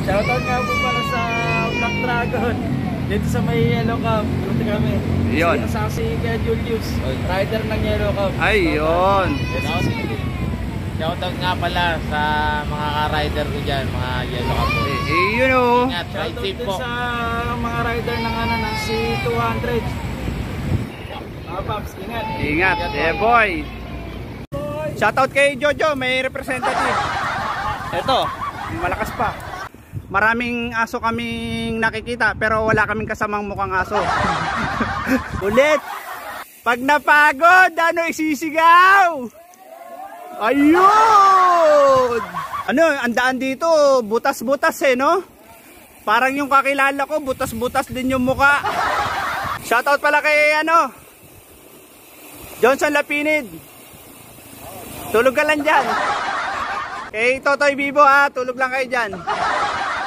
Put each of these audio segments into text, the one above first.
Shoutout nga po pala sa Black Dragon. Dito sa may Yellow Cab. Dito kami. Yun. Kasama si Kuya Julius, rider ng Yellow Cab. Ay, yun. Shoutout nga pala sa mga ka-rider ko dyan, mga Yellow Cab. You know. Ingat, ride Shoutout safe din po. sa mga rider ng ng C200. Mga Paps, ingat. Ingat, yeah boy. Shoutout kay Jojo, may representative. Ito, malakas pa. Maraming aso kaming nakikita pero wala kaming kasamang mukhang aso. Ulit. Pag napagod, ano isisigaw? Ayun! Ano, ang daan dito, butas-butas no? Parang yung kakilala ko, butas-butas din yung muka. Shoutout pala kay Johnson Lapinid. Tulog ka lang dyan. Kay Totoy Bibo tulog lang kayo dyan.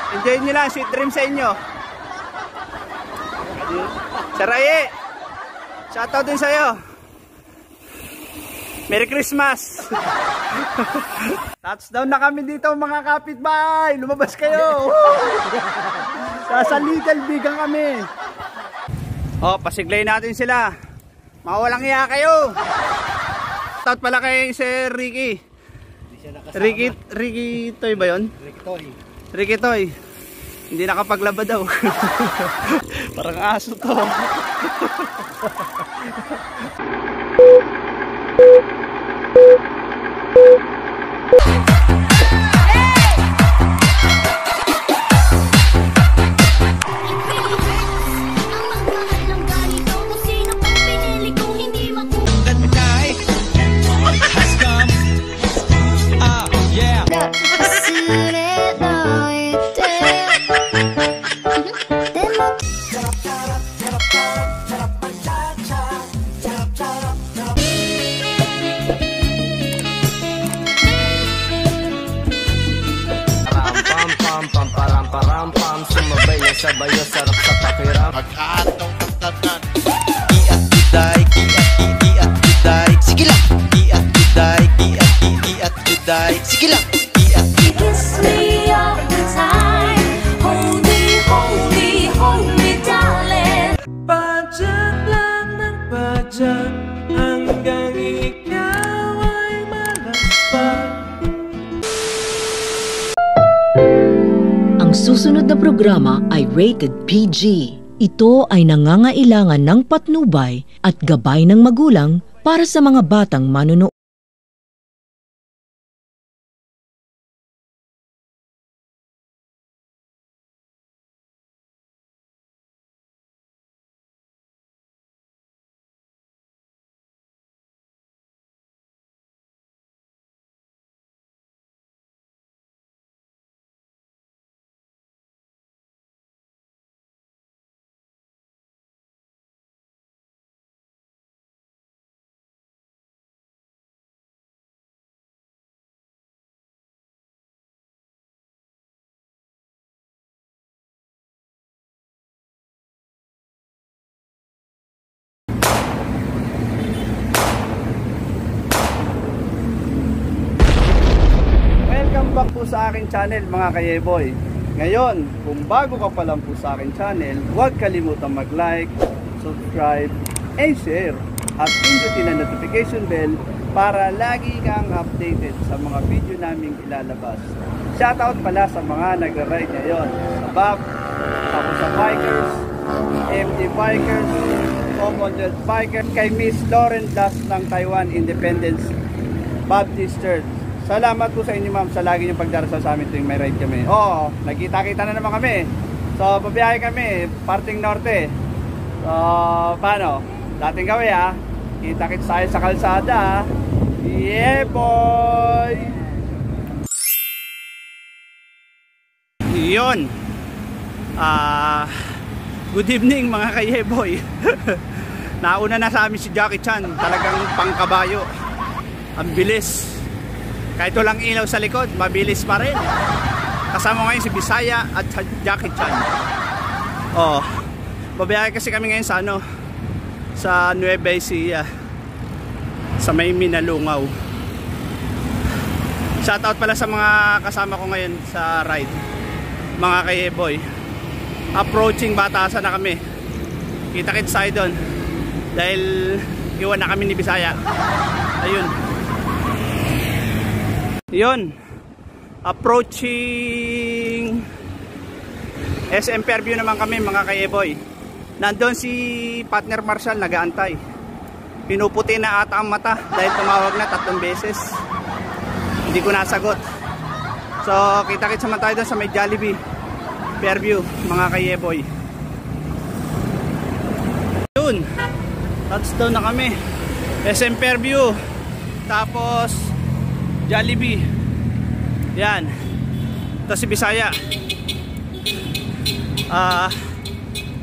Enjoy nyo lang, sweet dream sa inyo. Saraye, shoutout din sa'yo. Merry Christmas. Touchdown na kami dito mga kapitbahay. Lumabas kayo. Sa Little Bigang kami. Pasiglay natin sila. Mawalang iya kayo. Shoutout pala kay Sir Ricky. Ricky Toy ba yun? Ricky Toy. Hindi nakapaglaba daw. Parang aso to. Sabayo sarap sa pakiram. Magkatong tagtagan. Iat juday, iat juday. Sige lang. Iat juday, iat juday. Sige lang. Iat kiss me all the time. Hold me, hold me, hold me, darling. Padyak lang ng padyak hanggang ikaw ay malaspag. Ang susunod na programa ay rated PG. Ito ay nangangailangan ng patnubay at gabay ng magulang para sa mga batang manunood. Back po sa aking channel mga kayeboy. Ngayon, kung bago ka pa lang po sa aking channel, huwag kalimutang mag-like, subscribe, and share at pindutin ang notification bell para lagi kang updated sa mga video naming ilalabas. Shoutout pala sa mga nagra-ride ngayon sa BAP, tapos sa Bikers, MD Bikers, Commonwealth Bikers, kay Miss Lauren Das ng Taiwan Independence Baptist Church. Salamat po sa inyo ma'am sa lagi niyong pagdarasal sa amin tuwing may ride kami. Oo, nagkita-kita na naman kami. So, babiyahe kami, parting norte. So, paano? Dating gawin kita-kits tayo sa kalsada Yeah boy! Yun. Good evening mga ka-yeboy. Nauna na sa amin si Jackie Chan. Talagang pangkabayo. Ang bilis. Kahit walang ilaw sa likod, mabilis pa rin. Kasama ngayon si Bisaya at Jackie Chan. Babiyahe kasi kami ngayon sa sa Nueva Ecija, sa may Minalungaw. Shoutout pala sa mga kasama ko ngayon sa ride. mga kayeboy. Approaching Batasan na kami. Kita-kits tayo doon dahil iwan na kami ni Bisaya. Ayun. Yun. Approaching SM Fairview naman kami mga kayeboy. Nandun si partner Marshall nag-aantay. Pinuputi na ata ang mata dahil tumawag na 3 beses. Hindi ko nasagot. So kita-kits naman tayo doon sa may Jollibee Fairview mga kayeboy. Yun. Touchdown na kami. SM Fairview. Tapos Jollibee. Yan. Ito si Bisaya.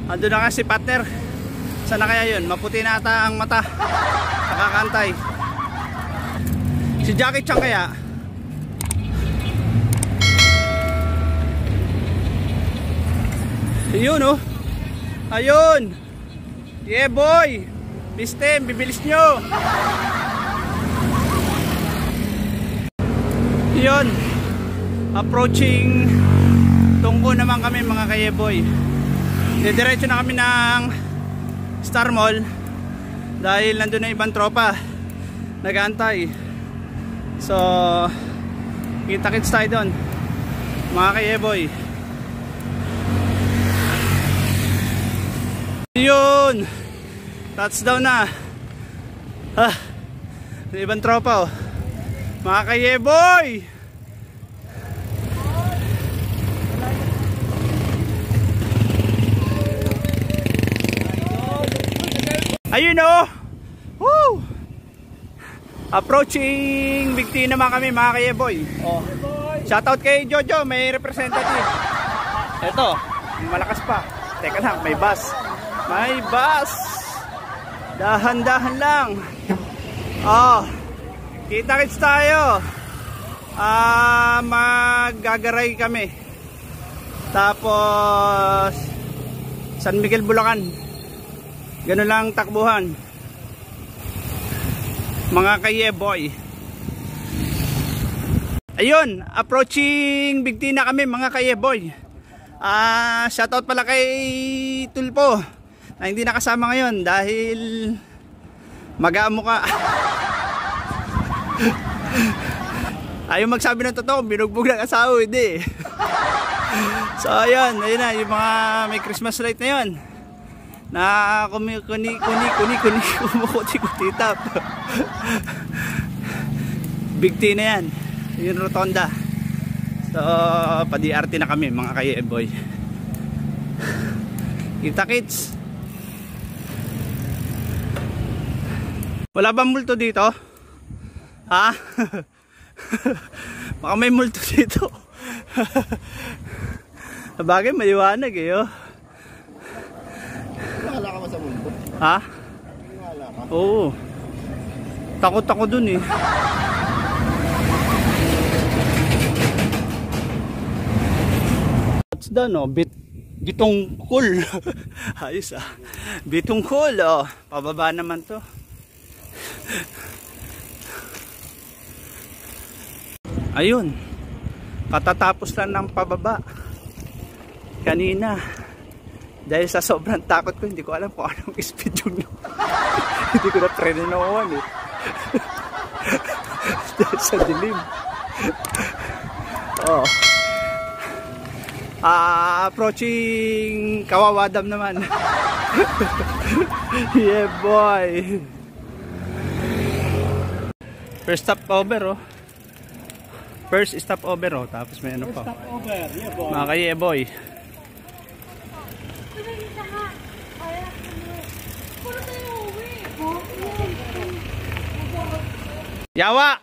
Ando na kasi partner. Sana kaya yun? Maputi na ata ang mata. Nakakantay. Si Jackie Chan kaya? Ayun oh. Ayun. Yeah boy. Pistem, bibilis nyo. Yun. Approaching Tungko naman kami mga kayeboy. Didiretso na kami ng Star Mall dahil nandun na ibang tropa nag-aantay. So kita-kits tayo doon mga kayeboy. Yun, touchdown na. Ibang tropa oh. Mga kayeboy. Ayun oh. Woo! Approaching Big T naman kami mga kayeboy. Oh. Shoutout kay Jojo, may representative. Ito, malakas pa. Teka lang, may bus. May bus. Dahan-dahan lang. Oh. Kita-kits tayo. Magagaray kami. Tapos San Miguel, Bulacan. Ganun lang takbuhan mga kayeboy. Ayun, approaching Big T na kami mga kayeboy. Shoutout pala kay Tulpo na hindi nakasama ngayon dahil mag-aamo ka. Ayaw magsabi ng totoo, binugbog ng asawa, hindi. So ayun, ayun na yung mga may Christmas light na yun na kumukuti-kutitap. Big T na yan, yung rotonda. So pa-DRT na kami mga kayeboy. Kita-kits. Wala bang multo dito? Ha? Baka may multo dito. Bagay maliwanag eh oh. Wala ka ba sa mundo? Ha? Wala ka? Oo. Takot ako dun eh. What's done oh? Bitungkol. Ayos ah. Bitungkol oh. Pababa naman to. Ayun. Katatapos lang ng pababa. Kanina. Dahil sa sobrang takot ko, hindi ko alam kung anong speed yung hindi ko na preno na uwan eh. Dahil sa dilim. Oh. Approaching Kawawa Dam naman. Yeah boy. First stop over oh. First stop over oh. Tapos may ano pa. First stop over. Yeah boy. Mga kaya boy. Yawa!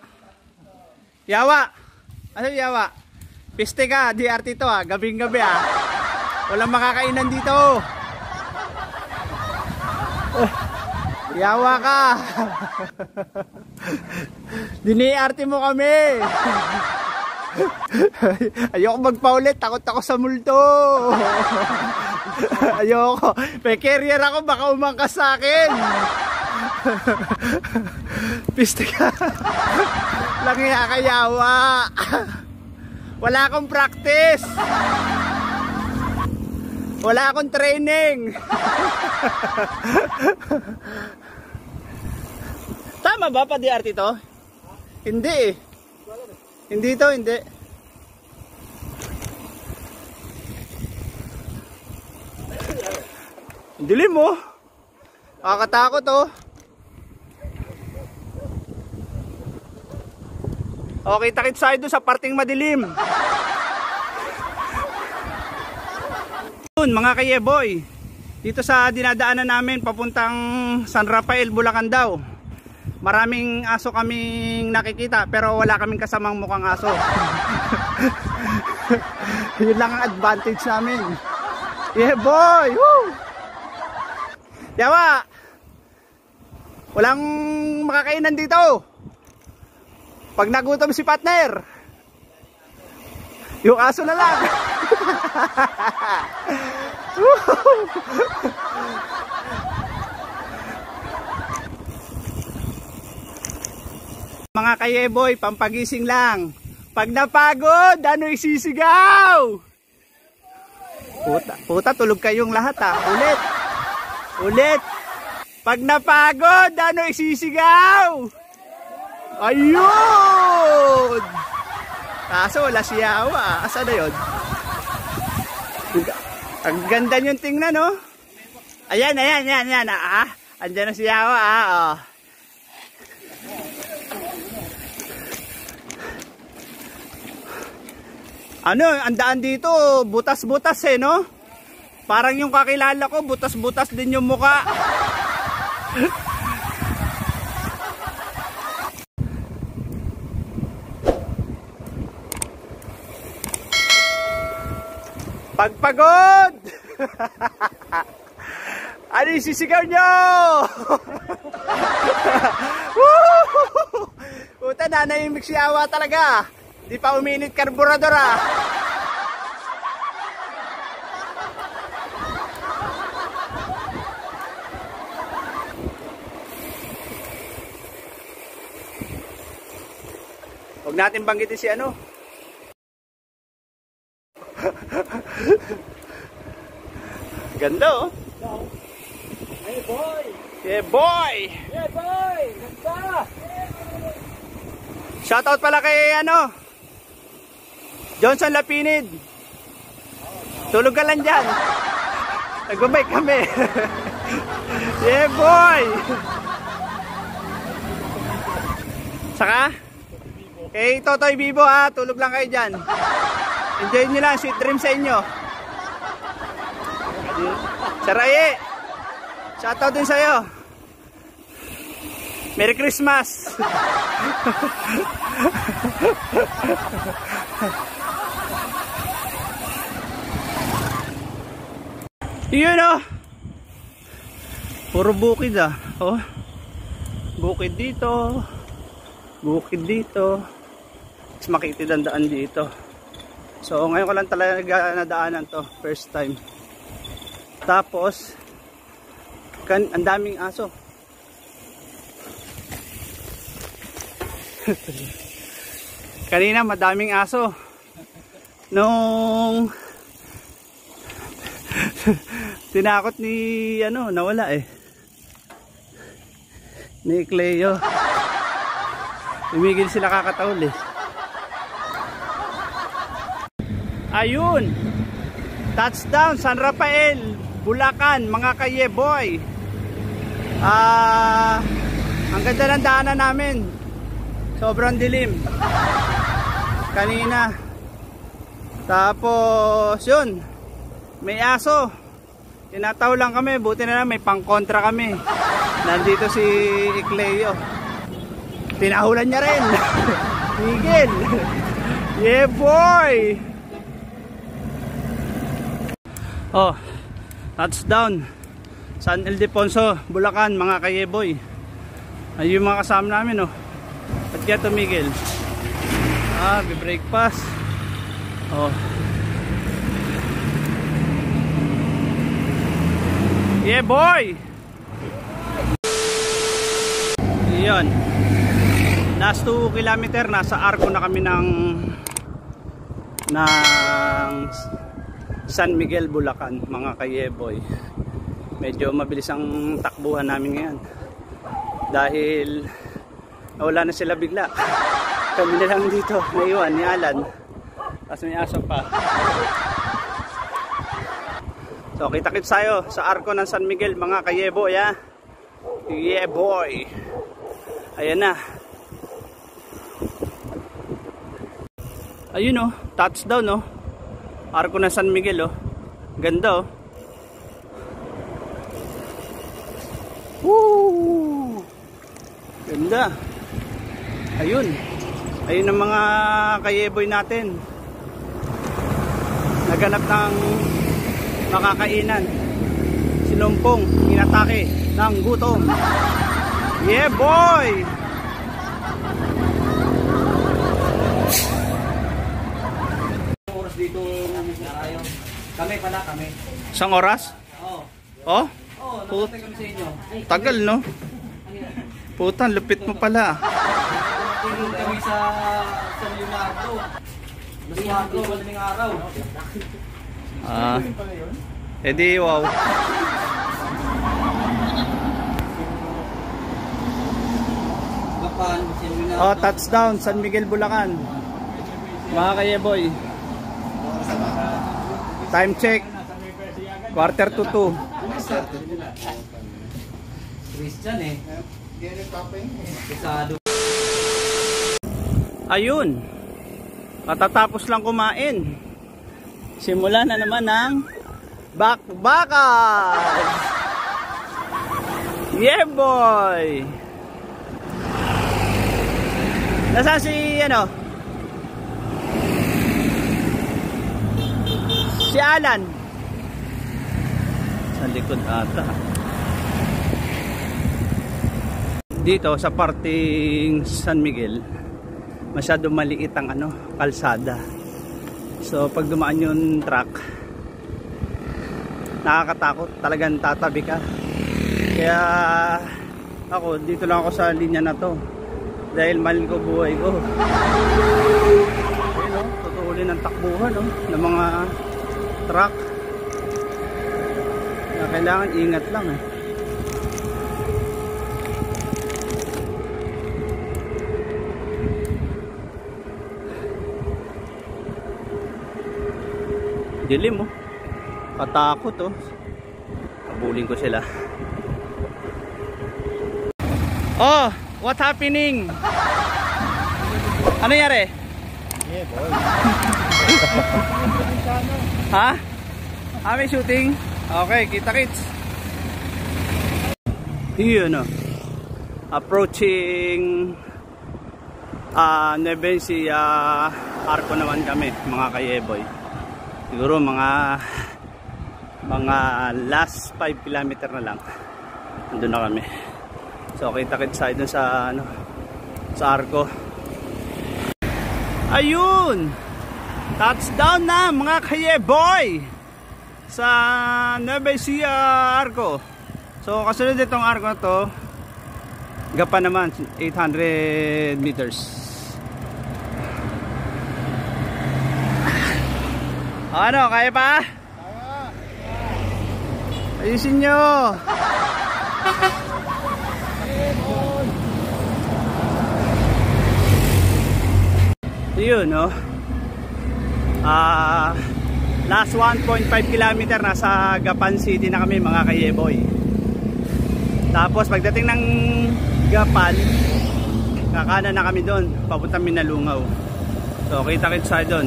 Yawa! Ano yawa? Piste ka, DRT to ah, gabing gabi ah. Walang makakainan dito. Yawa ka! Dini-RT mo kami! Ayoko magpaulit, takot ako sa multo. Ayoko, may carrier ako, baka umangkas sa akin. Piste ka. Lang iya kayawa. Wala akong practice. Wala akong training. Tama ba pa DRT to? Hindi eh. Hindi to, hindi. Dilim mo. Kakatakot oh. Okay, takit sa'yo doon sa parting madilim. Mga kayeboy, dito sa dinadaanan namin papuntang San Rafael, Bulacan daw. Maraming aso kaming nakikita pero wala kaming kasamang mukhang aso. Yun lang ang advantage namin. Yeah boy! Woo! Yawa! Walang makakainan dito. Pag nagutom si partner, yung aso na lang. Mga kayeboy, pampagising lang. Pag napagod, ano isisigaw? Puta, tulog kayong lahat ha. Ulit. Pag napagod, ano isisigaw? Ayun! Kaso wala si Yawa. Asa na yun? Ang ganda niyong tingnan, no? Ayan. Andyan na si Yawa, oh. Ano, ang daan dito, butas-butas eh, no? Parang yung kakilala ko, butas-butas din yung muka. Pagpagod! Ano yung sisigaw nyo? Puta, nanahimik si Yawa talaga. Di pa uminit karburador ah. Huwag natin banggitin si ano. Ganda oh. Hey boy! Yeah boy! Yeah boy! Ganda! Shoutout pala kay ano, Johnson Lapinid. Tulog ka lang dyan. Nagbabay kami. Yeah boy! Saka kay Totoy Bibo ha, tulog lang kayo dyan. Enjoy nyo lang, sweet dream sa inyo. Saraye, shoutout din sa'yo. Merry Christmas. Yun oh. Puro bukid ah. Oh. Bukid dito. Bukid dito. Mas makitid ang daan dito. So ngayon ko lang talaga nadaanan to, first time. Tapos ang daming aso. Kanina madaming aso. Nung tinakot ni ano, nawala eh. Ni Cleo. Tumigil sila kakataol eh. Ayun, touchdown San Rafael, Bulacan, mga kayeboy. Ang ganda ng daanan namin. Sobrang dilim kanina. Tapos yun, may aso. Tinataw lang kami, buti na lang may pangkontra kami. Nandito si Cleo. Tinahulan niya rin. Miguel. Yeah boy. Oh, touchdown San Ildefonso, Bulacan, mga kayeboy. Ay yung mga kasama namin oh. At kaya tumigil. Be-breakfast. Oh. Yeah boy. Iyon. Last 2 kilometer, nasa Arco na kami ng San Miguel, Bulacan, mga kayeboy. Medyo mabilis ang takbuhan namin ngayon dahil wala na sila bigla. Kami na lang dito, naiwan ni Alan, tapos may aso pa. So kita-kits tayo sa arko ng San Miguel, mga kayeboy, ha. Yeah boy. Ayan na. Ayun oh, touchdown oh. Arko ng San Miguel oh. Ganda oh. Woo! Ganda. Ayun. Ayun ang mga kayeboy natin. Naganap ng makakainan. Sinumpong, inatake ng gutom. Yeah boy! Oras dito kami pala kami. Isang oras? Oo. Oh? Oo, nakatay kami sa inyo. Tagal no? Putan, lupit mo pala. Tingin kami sa Leonardo. Leonardo, walang araw. Ah. Edi wow. Gapan, si Leonardo. Oh, touchdown San Miguel, Bulacan. Mga kayeboy. Time check. 1:45. Christian eh. Pisado. Ayun. Katatapos lang kumain. Simula na naman ng bakbakan. Yeah boy. Nasaan si ano? Si Alan. Sa likod ata. Dito sa parting San Miguel, masyado maliit ang ano, kalsada. So pag dumaan yung truck, nakakatakot, talagang tatabi ka. Kaya ako, dito lang ako sa linya na to dahil mahal ko buhay ko. Ayun o, tutuulin ang takbuhan o, ng mga truck. Kaya kailangan ingat lang eh. Dilim oh. Katakot oh. Kabulin ko sila. Oh, what happening? Ano nangyari? Yeah, boy. Ha? May shooting? Okay, kita-kits. Yun oh. Approaching Nevencia Arco naman kami, mga kayeboy. Siguro mga last 5 kilometer na lang andun na kami. So kita-kits tayo dun sa ano, sa Arco. Ayun, touchdown na mga kayeboy sa Nevencia Arco. So kasunod itong Arco na to, gapa naman 800 meters. Ano, kaya pa? Ayusin nyo. Yun, no? Last 1.5 kilometer, nasa Gapan City na kami, mga kayeboy. Tapos pagdating ng Gapan, kakanan na kami doon, papuntang Minalungaw. So kita-kits tayo doon.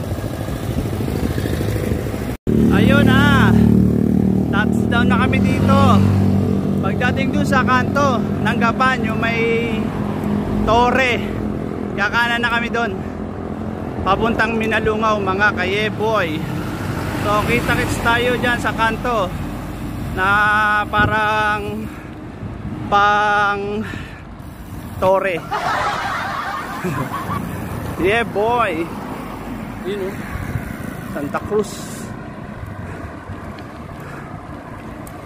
Ayun touchdown na kami dito. Pagdating dun sa kanto ng Gapan, yung may tore, kakanan na kami doon, papuntang Minalungaw, mga kayeboy. So kita-kits tayo dyan sa kanto na parang pang tore. Yeah boy. Yun oh, Santa Cruz.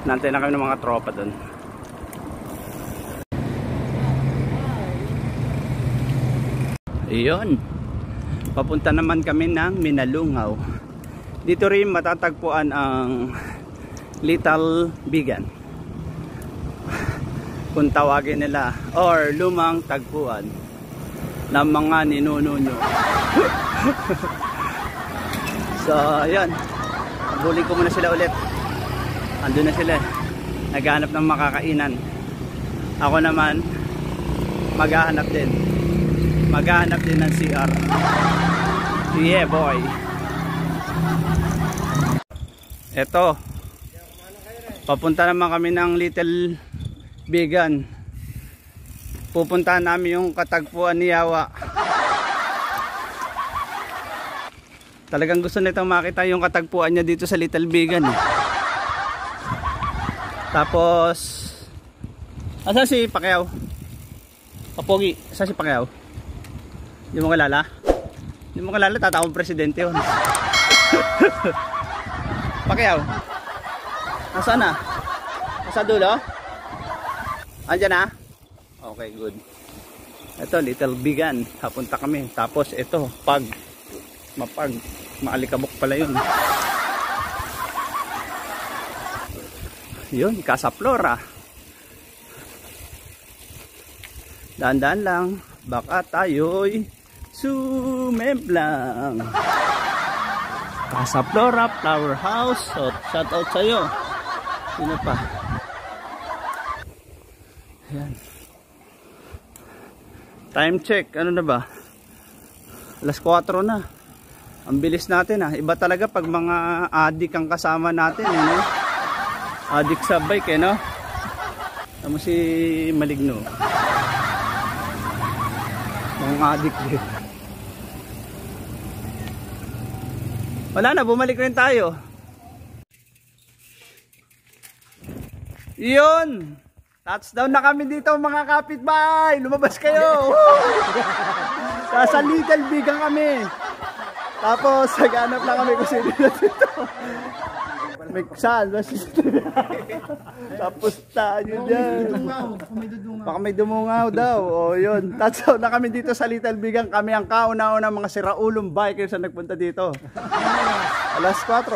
Nantay na kami ng mga tropa doon. Iyon. Papunta naman kami ng Minalungaw. Dito rin matatagpuan ang Little Bigan, kung tawagin nila, or lumang tagpuan ng mga ninuno nyo. So ayan, abulin ko muna sila ulit. Andun na sila, naghahanap ng makakainan. Ako naman maghahanap din ng CR. Yeah boy. Eto, papunta naman kami ng Little Bigan. Pupuntahan namin yung katagpuan ni Yawa. Talagang gusto nitong makita yung katagpuan niya dito sa Little Bigan. Tapos asa si Pacquiao? Kapogi, asa si Pacquiao? Hindi mo kilala? Hindi mo kilala, tatakong presidente yun. Pacquiao, nasaan na? Nasa dulo? Andyan na? Okay, good. Ito, Little Bigan, hapunta kami. Tapos ito, maalikabok pala yun. Yun, Casa Flora. Dahan-dahan lang, baka tayo'y sumemplang. Casa Flora, Flower House. So, shout out sa'yo. Sino pa? Ayan. Time check, ano na ba? Alas 4 na. Ang bilis natin ah. Iba talaga pag mga adik ang kasama natin, no? Adik sa bike, no? Tama si Maligno. Mga adik din. Wala na, bumalik rin tayo. Yun! Touchdown na kami dito mga kapitbahay. Lumabas kayo. Sa Little Bigan kami. Tapos naghanap lang kami kung sino na dito. May saan? Tapos tayo dyan. Baka may dumungaw daw. O yun. Touchdown na kami dito sa Little Bigan. Kami ang kauna-una mga siraulong bikers na nagpunta dito. Alas 4.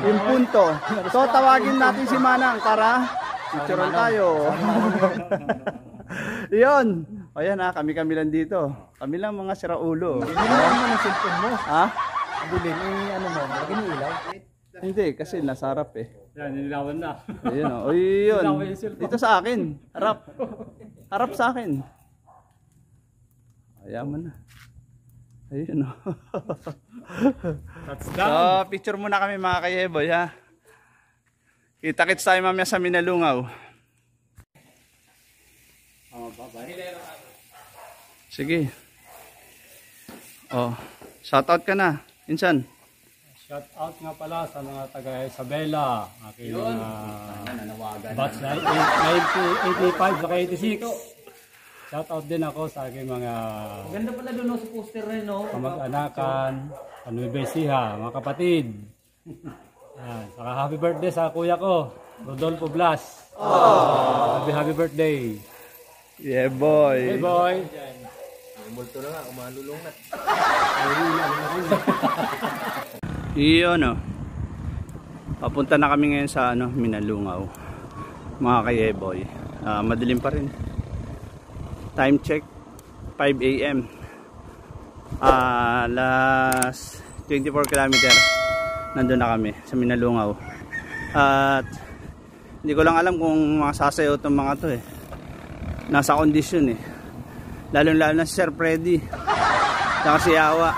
Yung punto. So tawagin natin si Manang para picturean tayo. Yun. O yan ha, kami lang dito. Kami lang mga siraulo. Hindi naman ang cellphone mo. Ha? Bilhin ano mo, lagyan ng ilaw. Hindi, kasi nasarap eh. Yan, nililawan na. Ayun o. O yun. Dito sa akin. Harap. Harap sa akin. Ayaman na. Ayun o. So, picture muna kami mga kayeboy ha. Kita-kits tayo mamaya sa Minalungaw. Sige. Oh, shout out ka na. Insan. Shout out nga pala sa mga taga Isabela, aking batch 1985 saka 86. Shout out din ako sa aking mga Ganda pala doon sa poster rin, no? kamag-anakan, Nueva Ecija, mga kapatid. Yan, saka happy birthday sa kuya ko, Rodolfo Blas. Happy birthday. Yeah boy. Hey boy. Iyon o. Papunta na kami ngayon sa Minalungaw. Mga kayeboy. Madilim pa rin. Time check 5 AM. Last 24 kilometer. Nandun na kami sa Minalungaw. At hindi ko lang alam kung masasayaw itong mga to eh. Nasa kondisyon eh. Lalo na si Sir Freddy. Saka si Yawa.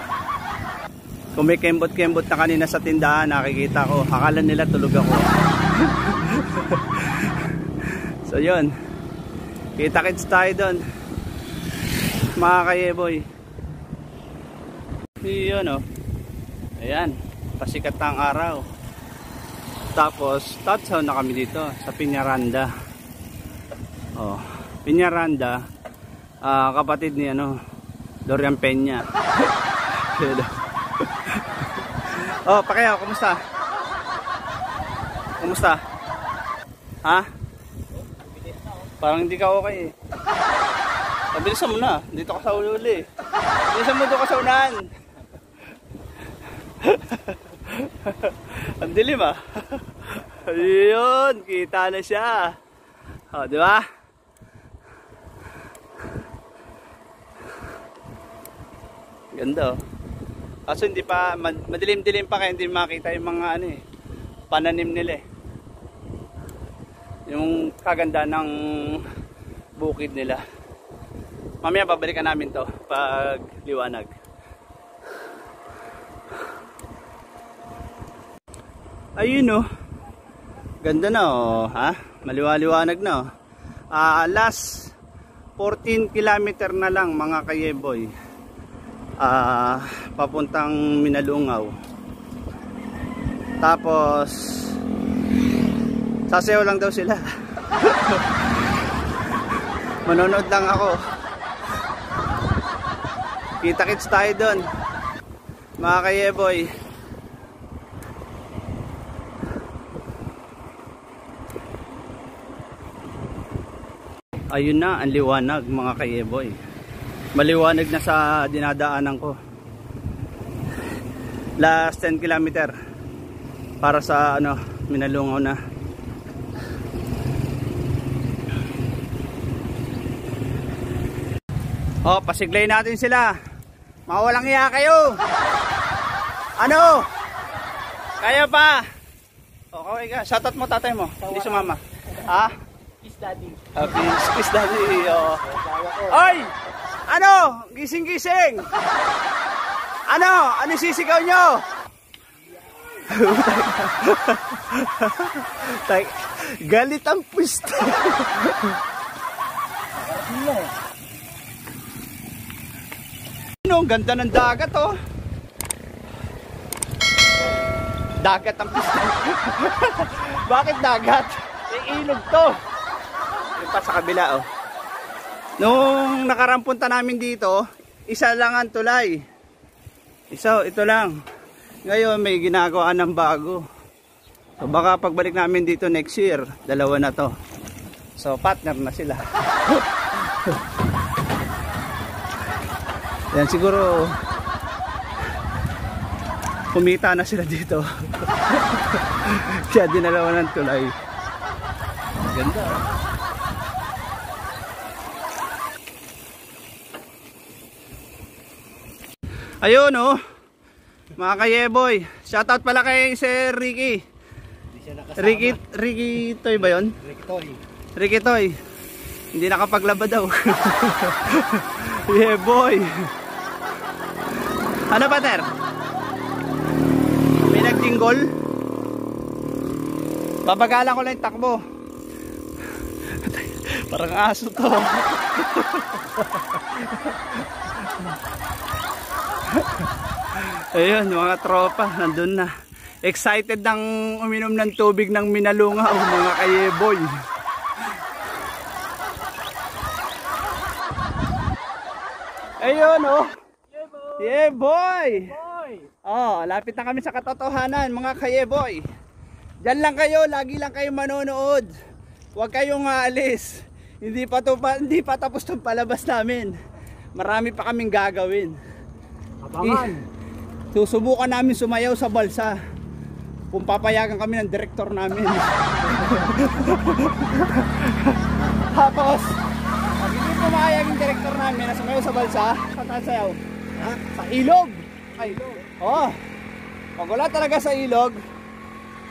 Kung may kembot-kembot na kanina sa tindahan, nakikita ko. Akala nila tulog ako. So yun. Kita-kits tayo doon. Mga kayeboy. Yun o. Ayan. Pasikat na ang araw. Tapos, touchdown na kami dito sa Peñaranda. Oh, Peñaranda. Kapatid ni Dorian Peña. Oh, Pacquiao, kumusta? Kumusta? Ha? Parang hindi ka okay eh. Bilisan mo na. Dito ka sa uli. Bilisan mo, doon ka sa unahan. Ang dilim ah. Ayun, kita na siya. O, di ba? Ganda oh. Kaso hindi pa, madilim-dilim pa kaya hindi makita yung mga ano eh, pananim nila eh. Yung kaganda ng bukid nila. Mamaya babalikan namin to pag liwanag. Ayun oh. Ganda na oh, ha? Maliwaliwanag na oh. Last 14 kilometer na lang mga kayeboy. Papuntang Minalungaw. Tapos sasayaw lang daw sila. Manonood lang ako. Kita-kits tayo doon mga kayeboy. Ayun na ang liwanag mga kayeboy. Maliwanag na sa dinadaanan ko. Last 10 kilometer para sa ano, Minalungaw na. Oh, pasiglay natin sila. Mawalang iya kayo. Ano? Kaya pa? Okay ka. Shoutout mo tatay mo. Hindi sumama. Ha? Kiss daddy. Kiss daddy. Oh. Oy! Ano? Gising-gising. Ano? Ano sisigaw nyo? Galit ang pwesto. Ang ganda ng dagat oh. Dagat ang pwesto. Bakit dagat? Ilog to. Yung pa sa kabila oh. Nung nakarampunta namin dito, isa lang ang tulay. Ito lang. Ngayon may ginagawa ng bago. So baka pagbalik namin dito next year, dalawa na to. So partner na sila. Yan siguro kumita na sila dito. Kaya dinalawa ng tulay. Ganda. Ayun oh, mga kayeboy. Shoutout pala kay Sir Ricky. Ricky Toy ba yun? Ricky Toy. Hindi nakapaglaba daw. Yeah boy. Ano ba ter? May nagtinggol? Babagalan ko lang yung takbo. Parang aso to. Ayun, mga tropa, nandun na. Excited nang uminom ng tubig ng Minalungaw, mga kayeboy. Ayun, oh. Yeah, boy. Oh, lapit na kami sa katotohanan, mga kayeboy. Diyan lang kayo, lagi lang kayo manonood. Huwag kayong aalis. Hindi pa tapos 'tong palabas namin. Marami pa kaming gagawin. Abangan. Susubukan namin sumayaw sa balsa. Kung papayagan kami ng direktor namin. Tapos, pag hindi pumayag yung direktor namin na sumayaw sa balsa, saan sayaw? Ha? Sa ilog. Ay, oh. Pag wala talaga sa ilog,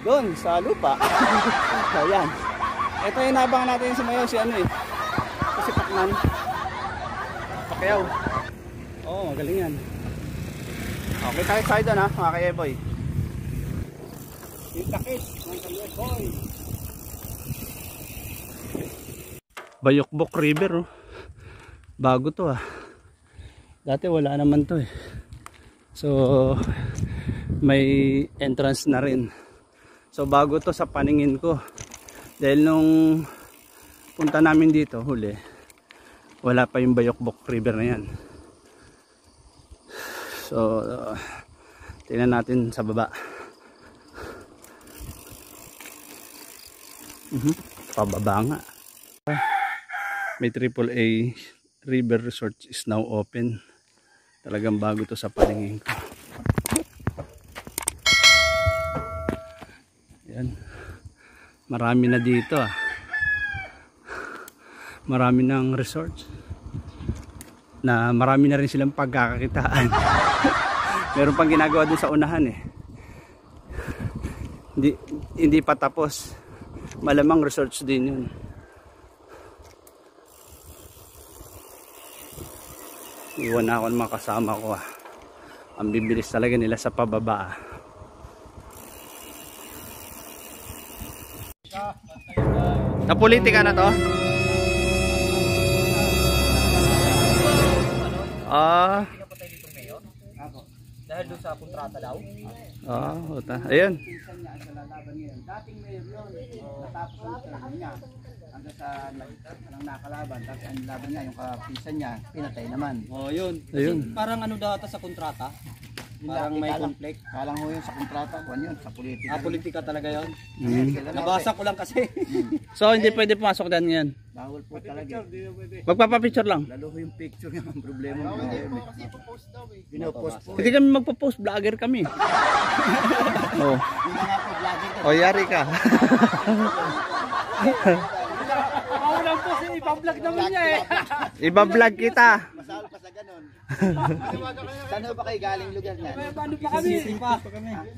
doon sa lupa. So, yan. Ito yung nabang natin sumayaw si ano eh. Si Pacman. Pacquiao. Oo, magaling yan. Okay, tayo tayo doon ha, mga kayeboy. Yung takis, mga kayeboy. Bayokbok River oh. Bago to ah. Dati wala naman to eh. So may entrance na rin. So bago to sa paningin ko. Dahil nung punta namin dito huli, wala pa yung Bayokbok River na yan. So tingnan natin sa baba. Pababa nga. May AAA River Resort is now open. Talagang bago to sa paningin ko. Yan. Marami na dito ah. Marami ng resorts. Na marami na rin silang pagkakakitaan. Meron pang ginagawa dun sa unahan eh. Hindi pa tapos. Malamang resorts din yun. Iwan na ako ng mga kasama ko ah. Ang bibilis talaga nila sa pababa ah. Na politika na to? Dahil doon sa kontrata daw. Uta. Ayun. Dating mayor yun. Natapos niya. Hanggang sa nakalaban. Tapos ang laban niya, yung kapisan niya, pinatay naman. Yun. Ayun. Parang ano daw ata sa kontrata? Parang may conflict. Kalang ho yun sa kontrata. Kuwan yun, sa politika. Politika talaga yun. Nabasa ko lang kasi. So hindi pwede pumasok din yan. Bawal po talaga. Magpapapicture lang. Lalo ko yung picture niya ang problema. Pinopost po. Hindi kami magpo-post, vlogger kami. Oh. O yari ka. Ako lang po, ipa-vlog naman niya eh. Iba-vlog kita. Masahol pa sa ganun. Saan ba kayo galing lugar niyan? Paano pa kami?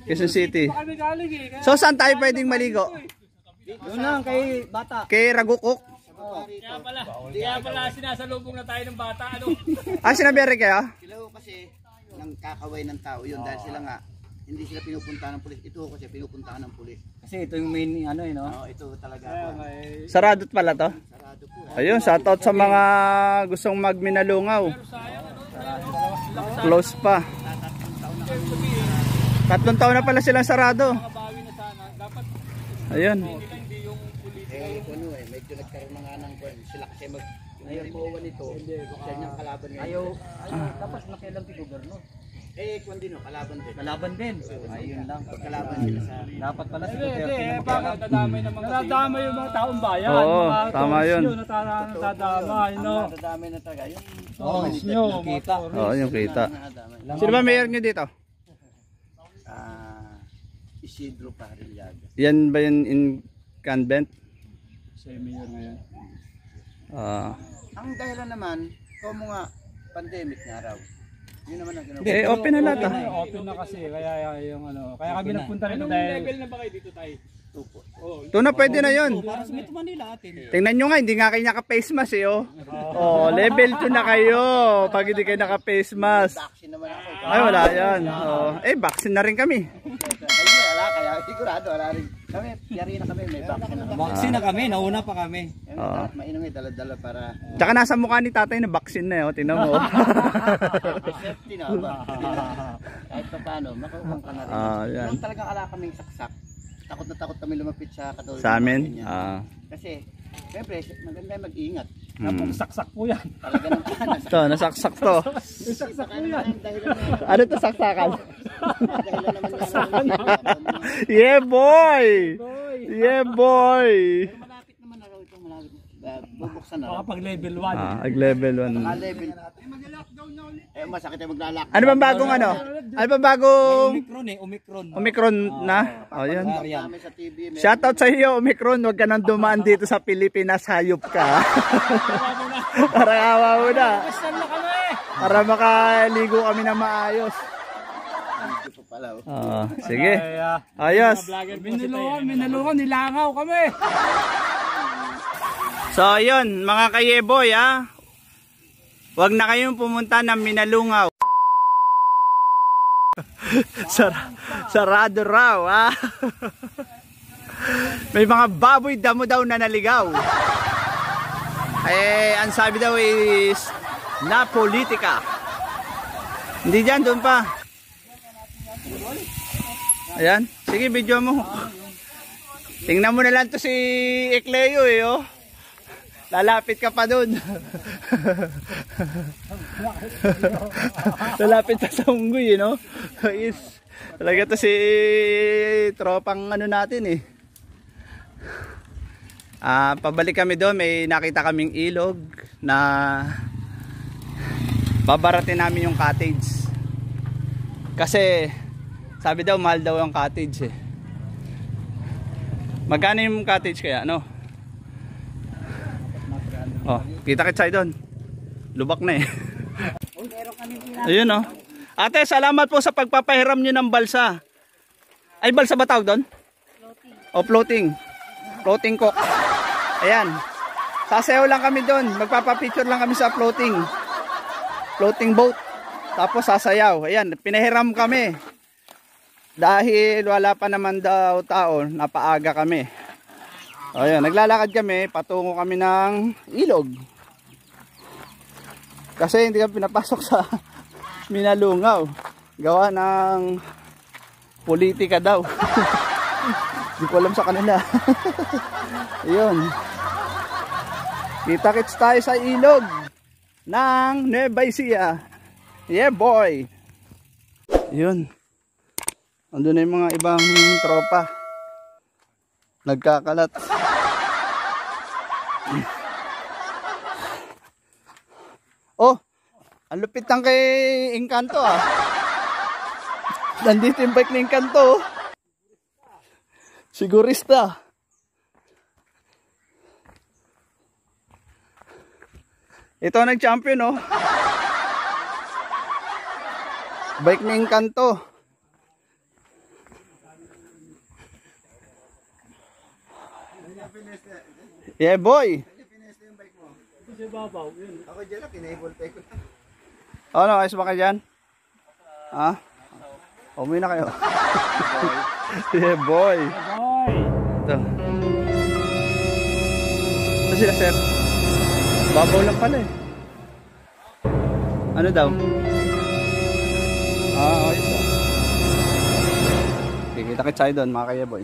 Quezon City. Kami galing eh. So saan tayo pwedeng maligo? Yun lang, kay bata. Kay Ragukok? Kaya pala sinasalubong na tayo ng bata. Ano? Sinabi kayo? Sila ho kasi nang kakaway ng tao yun dahil sila nga hindi sila pinupuntahan ng pulis. Ito kasi pinupuntahan ng pulis. Kasi ito yung main ano eh, no? Ito talaga. Saradot pala to? Sarado po. Ayun, shoutout sa mga gustong magminalungaw. Close pa. 3 taon na pala silang sarado. Ayun. Medyo nagkaroon na nga ng sila kasi ngayon po nito. Siya niyang kalaban ngayon. Ayaw, dapat nakialam si Gobernador. Kung din kalaban din. Kalaban din. Ayun lang. Pagkalaban sila sa... Dapat pala si Bakit nadamay naman kasi? Nadamay yung mga taong bayan. Oo, tama yun. Nadamay, no? Nadamay na talaga. Yung kita. Oo, yung kita. Sino ba mayor nyo dito? Isidro Parrillaga. Yan ba yung incumbent? Mayor ngayon. Ang dahilan naman, kung mga pandemic nga raw. Yun naman ang ginawa. Open na lahat ah. Open na kasi, kaya yung ano, kaya kami nagpunta rito dahil... Anong level na ba kayo dito tayo? Ito na pwede na yun. Para sa Metro Manila atin. Tingnan nyo nga, hindi nga kayo naka-face mask eh oh. Level 2 na kayo pag hindi kayo naka-face mask. Vaccine naman ako. Ay wala yan. Vaccine na rin kami. Wala, kaya sigurado wala rin. Kami, yari na kami, may vaccine na. Vaccine na kami, nauna pa kami. Mainom dala-dala para... Tsaka nasa mukha ni tatay na vaccine na tingnan mo. Safety na ba? Kahit pa paano, makukuha ka na rin. Yan. Noon talagang ala kaming saksak. Takot na takot kami lumapit sa Katolik. Sa amin? Kasi, siyempre, maganda mag-iingat. Saksak po yan. Talaga ng kanan. Ito, nasaksak to. Saksak po yan. Ano to saksakan? Dahilan naman yan. Yeah boy! Yeah boy! Malapit naman na raw itong malapit. Bubuksan na raw. Pag level 1. Ag-level 1. Level. Masakit ay maglalak. Ano bang bagong ano? Ano bang bagong Omicron. Omicron na? Yan. Kami sa TV. Shoutout sa iyo, Omicron. Huwag ka nang dumaan dito sa Pilipinas. Hayop ka. Para awa mo na. Para makaligo kami na maayos. Sige. Ayos. Minulungan, nilangaw kami. So ayun, mga kayeboy ha. Huwag na kayong pumunta ng Minalungaw. Sarado raw ha. May mga baboy damo daw na naligaw. Ang sabi daw is na politika. Hindi dyan, doon pa. Ayan, sige video mo. Tingnan mo na lang to si Ekleo oh. Lalapit ka pa doon. Lalapit ka sa unggoy no? Is talaga to si tropang ano natin eh. Pabalik kami doon, may nakita kaming ilog na babaratin namin yung cottage. Kasi sabi daw mahal daw yung cottage eh. Magkano yung cottage kaya, no? Oh, kita tayo doon. Lubak na eh. Ayun, oh. Ate, salamat po sa pagpapahiram nyo ng balsa. Ay, balsa ba tawag doon? O, floating. Floating cook. Ayan. Sasayaw lang kami doon. Magpapapicture lang kami sa floating. Floating boat. Tapos sasayaw. Ayan, pinahiram kami. Dahil wala pa naman daw tao, napaaga kami. Ayan, naglalakad kami, patungo kami ng ilog. Kasi hindi kami pinapasok sa Minalungaw. Gawa ng politika daw. Hindi ko alam sa kanila. Ayun. Kita-kits tayo sa ilog ng Nueva Ecija. Yeah boy. Ayun. Andun na yung mga ibang tropa. Nagkakalat. Oh, ang lupit ng kay Encanto ah. Nandito yung bike ni Encanto. Sigurista. Ito nag-champion oh. Bike ni Encanto. Yeah boy. Ako dyan na, kinable pay ko. Ano, ayos ba kayo dyan? Ha? Umuwi na kayo. Yeah boy. Boy! Ito. Ito sila sir. Babaw lang pala eh. Ano daw? Ayos ah. Kikita kita tayo doon mga kaya boy.